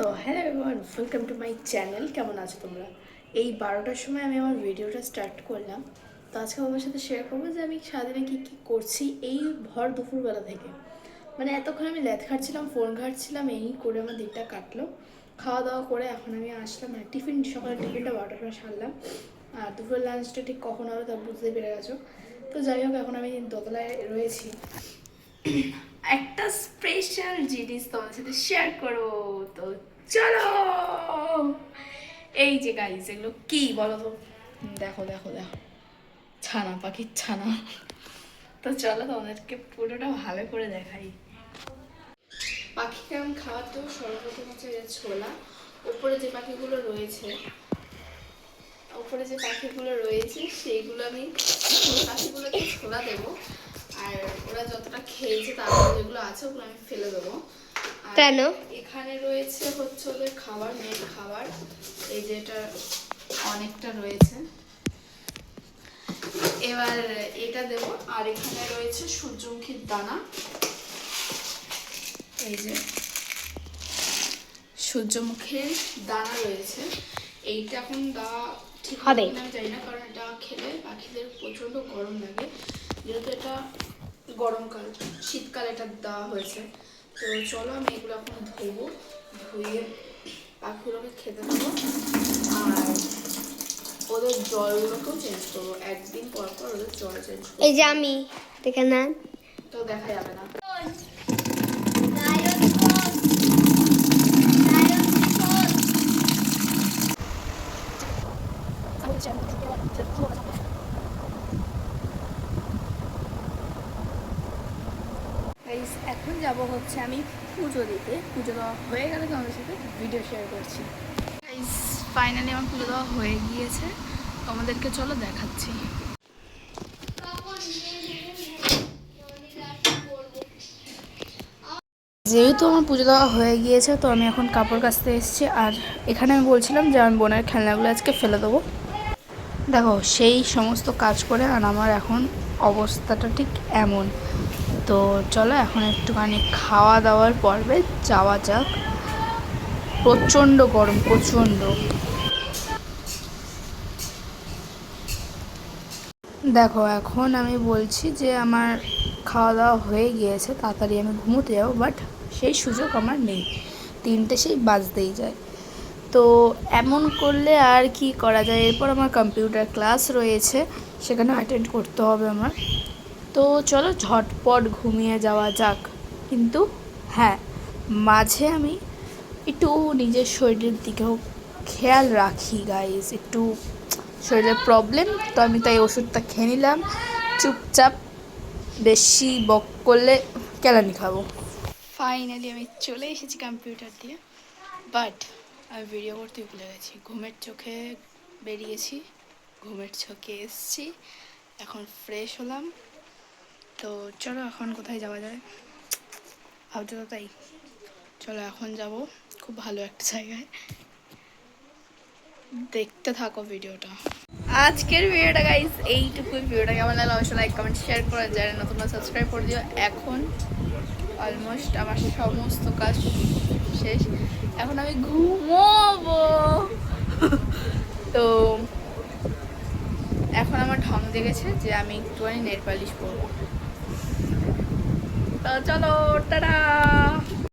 So hello everyone, welcome to my channel. কেমন আছো তোমরা? এই 12টার সময় আমি আমার ভিডিওটা স্টার্ট করলাম। তো আজকে আমার সাথে শেয়ার করবো যে আমি সারাদিনে কী কী করছি এই ভর দুপুরবেলা থেকে। মানে এতক্ষণ আমি ল্যাদ খাচ্ছিলাম, ফোন ঘাটছিলাম, এই করে আমার দিনটা কাটলো। খাওয়া দাওয়া করে এখন আমি আসলাম, মানে সকালের টিফিনটা 12টার সময় সারলাম। আর দুপুরের লাঞ্চটা ঠিক কখন হবে তা বুঝতে পেরে গেছো। তো যাই হোক, এখন আমি দোতলায় রয়েছি। একটা স্পেশাল জিনিস তোমাদের সাথে শেয়ার করো, তো চলো। এই যে গাইস, এগুলো কি বলো তো? দেখো দেখো দেখো, ছানা, পাখির ছানা। তো চলো তোমাদেরকে পুরোটা ভালো করে দেখাই। পাখিকে আমি খাওয়ার তো সর্বপ্রথম হচ্ছে ছোলা। উপরে যে পাখিগুলো রয়েছে সেইগুলো আমি পাখিগুলোকে ছোলা দেবো। আর ওরা যতটা খেয়েছে তারপর যেগুলো আছে ওগুলো আমি ফেলে দেবো। কেন? এখানে রয়েছে হচ্ছে ওদের খাবার, মেন খাবার। এই যে এটা অনেকটা রয়েছে, এবার এটা দেব। আর এখানে রয়েছে সূর্যমুখীর দানা। এই যে সূর্যমুখীর দানা রয়েছে। এইটা এখন দেওয়া ঠিক হবে না আমি জানি না, কারণ এটা খেলে পাখিদের প্রচণ্ড গরম লাগে, যেহেতু এটা গরমকাল, শীতকাল এটা দেওয়া হয়েছে। তো চলো আমি এগুলো এখন ধুবো, ধুয়ে পাখিগুলোকে খেতে দেবো। আর ওদের জলগুলোকেও চেঞ্জ করবো, একদিন পর পর ওদের জল চেঞ্জ করবো। এই যে আমি দেখে না, তো দেখা যাবে না। এখন যাব হচ্ছে আমি পুজো দিতে। পুজো দেওয়া হয়ে গেলে তোমাদের সাথে ভিডিও শেয়ার করছি। ফাইনালি আমার পুজো দেওয়া হয়ে গিয়েছে, তোমাদেরকে চলো দেখাচ্ছি। যেহেতু আমার পুজো দেওয়া হয়ে গিয়েছে, তো আমি এখন কাপড় কাচতে এসেছি। আর এখানে আমি বলছিলাম যে আমি বোনের খেলনাগুলো আজকে ফেলে দেবো। দেখো, সেই সমস্ত কাজ করে আর আমার এখন অবস্থাটা ঠিক এমন। তো চলো এখন একটুখানি খাওয়া দাওয়ার পর্বে যাওয়া যাক। প্রচণ্ড গরম, প্রচণ্ড। দেখো, এখন আমি বলছি যে আমার খাওয়া দাওয়া হয়ে গিয়েছে, তাড়াতাড়ি আমি ঘুমোতে যাবো, বাট সেই সুযোগ আমার নেই। 3টে সেই বাজতেই যায়। তো এমন করলে আর কি করা যায়? এরপর আমার কম্পিউটার ক্লাস রয়েছে, সেখানে অ্যাটেন্ড করতে হবে আমার। তো চলো ঝটপট ঘুমিয়ে যাওয়া যাক। কিন্তু হ্যাঁ, মাঝে আমি একটু নিজের শরীরের দিকেও খেয়াল রাখি গাইজ। একটু শরীরের প্রবলেম, তো আমি তাই ওষুধটা খেয়ে নিলাম। চুপচাপ বেশি বক করলে কেলানি খাবো। ফাইনালি আমি চলে এসেছি কম্পিউটার দিয়ে, বাট আমি ভিডিও করতে ভুলে গেছি। ঘুমের চোখে বেরিয়েছি, ঘুমের চোখে এসছি, এখন ফ্রেশ হলাম। তো চলো এখন কোথায় যাওয়া যায়? ভাবছো তো তাই। চলো এখন যাব খুব ভালো একটা জায়গায়, দেখতে থাকো ভিডিওটা। আজকের ভিডিওটা গাইস এইটুকুই। ভিডিওটা কেমন লাগলো অবশ্যই লাইক কমেন্ট শেয়ার করে, যারা নতুন সাবস্ক্রাইব করে দিও। এখন অলমোস্ট আমার সমস্ত কাজ শেষ, এখন আমি ঘুমোবো। তো এখন আমার ঢং জেগেছে যে আমি একটুখানি নেল পালিশ করবো। তো চলো, টাটা।